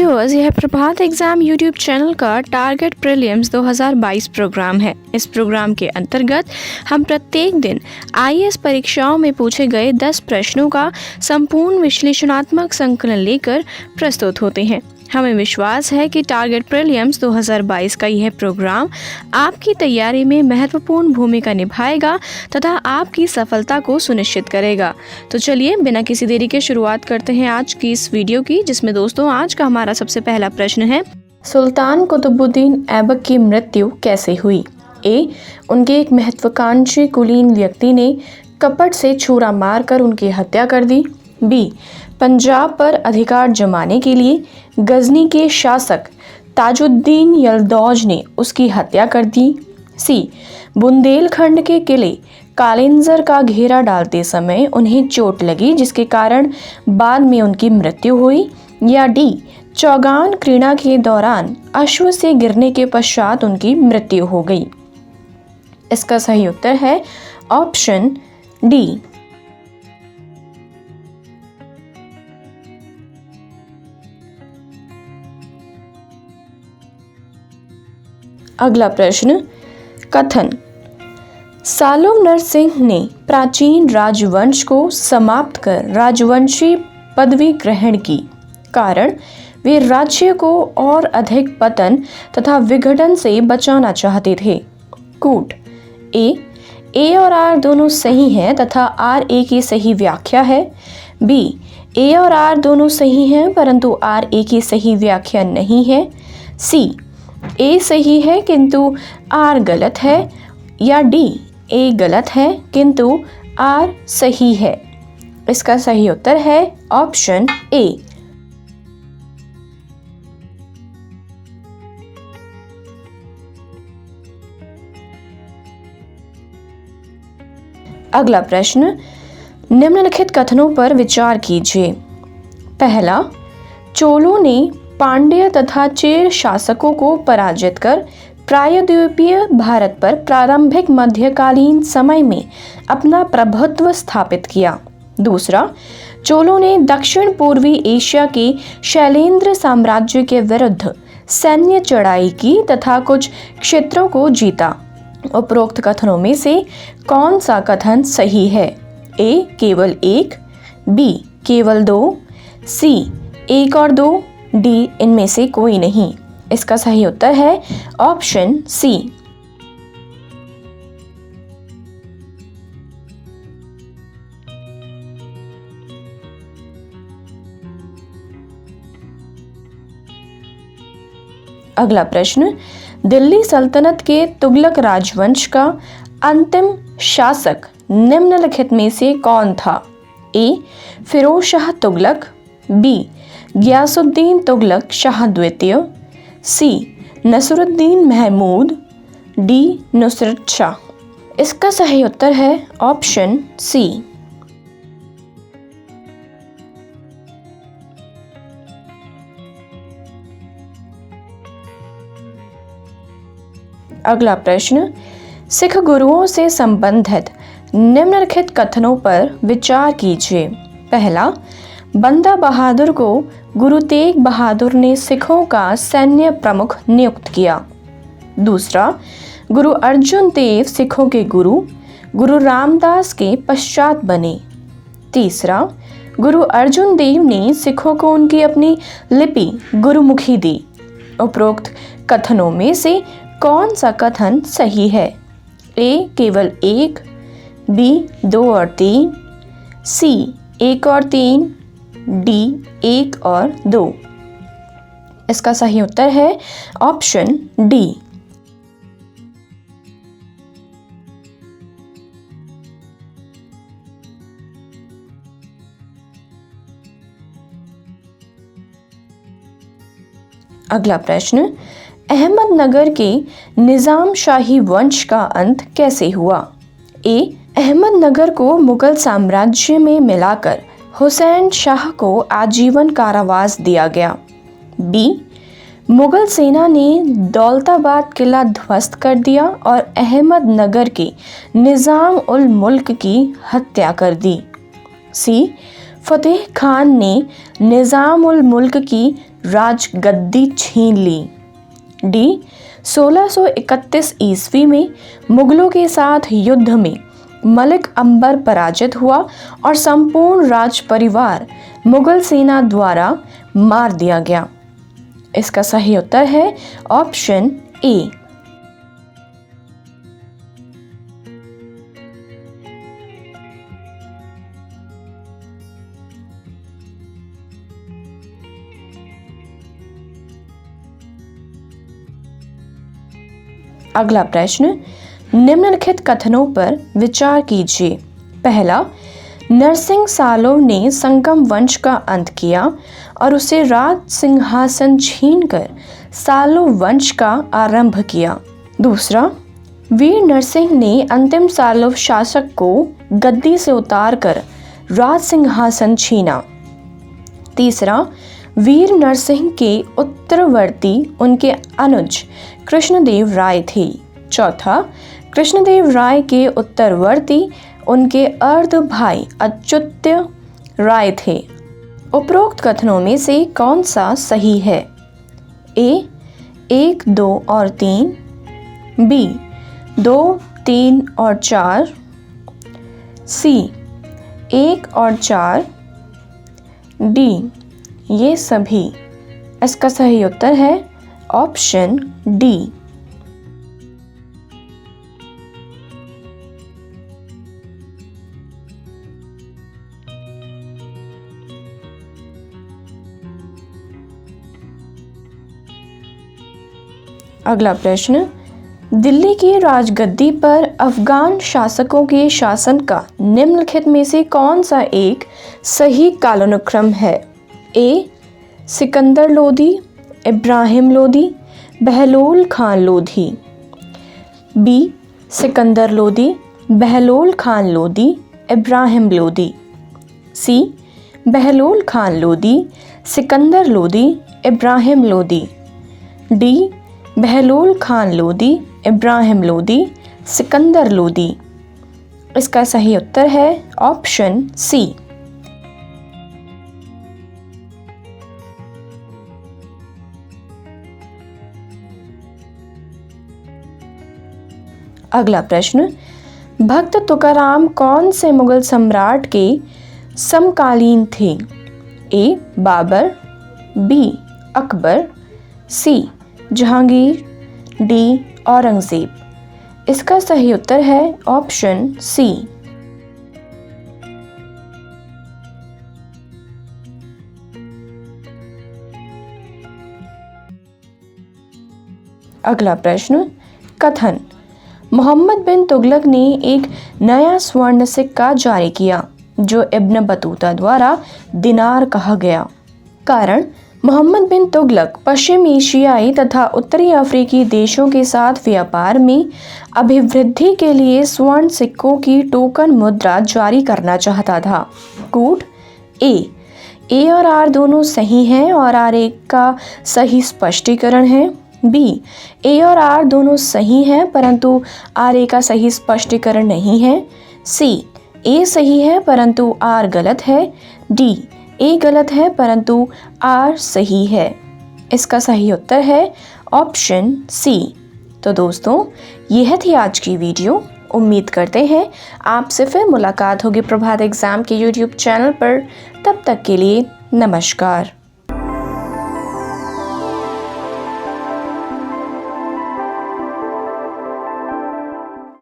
Viewers, यह प्रभात exam YouTube channel का target prelims 2022 programme है। इस प्रोग्राम के अंतर्गत हम प्रत्येक दिन आईएएस परीक्षाओं में पूछे गए 10 प्रश्नों का संपूर्ण विश्लेषणात्मक संकलन लेकर प्रस्तुत होते हैं। हमें विश्वास है कि टारगेट प्रीलिम्स 2022 का यह प्रोग्राम आपकी तैयारी में महत्वपूर्ण भूमिका निभाएगा तथा आपकी सफलता को सुनिश्चित करेगा। तो चलिए बिना किसी देरी के शुरुआत करते हैं आज की इस वीडियो की, जिसमें दोस्तों आज का हमारा सबसे पहला प्रश्न है, सुल्तान कुतुबुद्दीन ऐबक की मृत्यु कैसे हुई? ए, उनके एक महत्वाकांक्षी कुलीन व्यक्ति ने कपट से छुरा मारकर उनकी हत्या कर दी। बी, पंजाब पर अधिकार जमाने के लिए गजनी के शासक ताजुद्दीन यलदौज ने उसकी हत्या कर दी। सी, बुंदेलखंड के किले कालिंजर का घेरा डालते समय उन्हें चोट लगी जिसके कारण बाद में उनकी मृत्यु हुई। या डी, चौगान क्रीड़ा के दौरान अश्व से गिरने के पश्चात उनकी मृत्यु हो गई। इसका सही उत्तर है ऑप्शन डी। अगला प्रश्न, कथन, सालोम नरसिंह ने प्राचीन राजवंश को समाप्त कर राजवंशी पदवी ग्रहण की, कारण वे राज्य को और अधिक पतन तथा विघटन से बचाना चाहते थे। कूट। ए और आर दोनों सही हैं तथा आर ए की सही व्याख्या है। बी, ए और आर दोनों सही हैं परंतु आर ए की सही व्याख्या नहीं है। सी, ए सही है किंतु आर गलत है। या डी, ए गलत है किंतु आर सही है। इसका सही उत्तर है ऑप्शन ए। अगला प्रश्न, निम्नलिखित कथनों पर विचार कीजिए। पहला, चोलों ने पांड्य तथा चेर शासकों को पराजित कर प्रायद्वीपीय भारत पर प्रारंभिक मध्यकालीन समय में अपना प्रभुत्व स्थापित किया। दूसरा, चोलों ने दक्षिण पूर्वी एशिया के शैलेंद्र साम्राज्य के विरुद्ध सैन्य चढ़ाई की तथा कुछ क्षेत्रों को जीता। उपरोक्त कथनों में से कौन सा कथन सही है? ए, केवल एक। बी, केवल दो। सी, एक और दो। डी, इनमें से कोई नहीं। इसका सही उत्तर है ऑप्शन सी। अगला प्रश्न, दिल्ली सल्तनत के तुगलक राजवंश का अंतिम शासक निम्नलिखित में से कौन था? ए, फिरोज शाह तुगलक। बी, गियासुद्दीन तुगलक शाह द्वितीय। सी, नसरुद्दीन महमूद। डी, नुसरत शाह। इसका सही उत्तर है ऑप्शन सी। अगला प्रश्न, सिख गुरुओं से संबंधित निम्नलिखित कथनों पर विचार कीजिए। पहला, बंदा बहादुर को गुरु तेग बहादुर ने सिखों का सैन्य प्रमुख नियुक्त किया। दूसरा, गुरु अर्जुन देव सिखों के गुरु रामदास के पश्चात बने। तीसरा, गुरु अर्जुन देव ने सिखों को उनकी अपनी लिपि गुरुमुखी दी। उपरोक्त कथनों में से कौन सा कथन सही है? ए, केवल एक। बी, 2 और 3। सी, 1 और 3। डी, 1 और 2। इसका सही उत्तर है ऑप्शन डी। अगला प्रश्न, अहमदनगर के निजाम शाही वंश का अंत कैसे हुआ? ए, अहमदनगर को मुगल साम्राज्य में मिलाकर हुसैन शाह को आजीवन कारावास दिया गया। बी, मुगल सेना ने दौलताबाद किला ध्वस्त कर दिया और अहमदनगर के निजाम उल मुल्क की हत्या कर दी। सी, फतेह खान ने निजाम उल मुल्क की राजगद्दी छीन ली? डी 1631 ईस्वी में मुगलों के साथ युद्ध में मलिक अंबर पराजित हुआ और संपूर्ण राज परिवार मुगल सेना द्वारा मार दिया गया। इसका सही उत्तर है ऑप्शन ए। अगला प्रश्न, निम्नलिखित कथनों पर विचार कीजिए। पहला, नरसिंह सालों ने संगम वंश का अंत किया और उसे राज सिंहासन छीनकर सालों वंश का आरंभ किया। दूसरा, वीर नरसिंह ने अंतिम सालों शासक को गद्दी से उतारकर राज सिंहासन छीना। तीसरा, वीर नरसिंह के उत्तरवर्ती उनके अनुज कृष्णदेव राय थे। चौथा, कृष्णदेव राय के उत्तरवर्ती उनके अर्ध भाई अच्युत राय थे। उपरोक्त कथनों में से कौन सा सही है? ए 1, 2 और 3, बी 2, 3 और 4, सी 1 और 4, डी ये सभी। इसका सही उत्तर है ऑप्शन डी। अगला प्रश्न, दिल्ली की राजगद्दी पर अफगान शासकों के शासन का निम्नलिखित में से कौन सा एक सही कालानुक्रम है? ए सिकंदर लोदी, इब्राहिम लोदी, बहलोल खान लोधी। बी सिकंदर लोदी, बहलोल खान लोदी, इब्राहिम लोदी। सी बहलोल खान लोदी, सिकंदर लोदी, इब्राहिम लोदी। डी बहलोल खान लोदी, इब्राहिम लोदी, सिकंदर लोदी। इसका सही उत्तर है ऑप्शन सी। अगला प्रश्न, भक्त तुकाराम कौन से मुगल सम्राट के समकालीन थे? ए बाबर, बी अकबर, सी जहांगीर, डी औरंगजेब। इसका सही उत्तर है ऑप्शन सी। अगला प्रश्न, कथन, मोहम्मद बिन तुगलक ने एक नया स्वर्ण सिक्का जारी किया जो इब्न बतूता द्वारा दिनार कहा गया। कारण, मोहम्मद बिन तुगलक पश्चिम एशियाई तथा उत्तरी अफ्रीकी देशों के साथ व्यापार में अभिवृद्धि के लिए स्वर्ण सिक्कों की टोकन मुद्रा जारी करना चाहता था। कूट, ए और आर दोनों सही हैं और आर एक का सही स्पष्टीकरण है। बी ए और आर दोनों सही हैं परंतु आर ए का सही स्पष्टीकरण नहीं है। सी ए सही है परंतु आर गलत है। डी ए गलत है परंतु आर सही है। इसका सही उत्तर है ऑप्शन सी। तो दोस्तों, यह थी आज की वीडियो। उम्मीद करते हैं आपसे फिर मुलाकात होगी प्रभात एग्जाम के यूट्यूब चैनल पर। तब तक के लिए नमस्कार।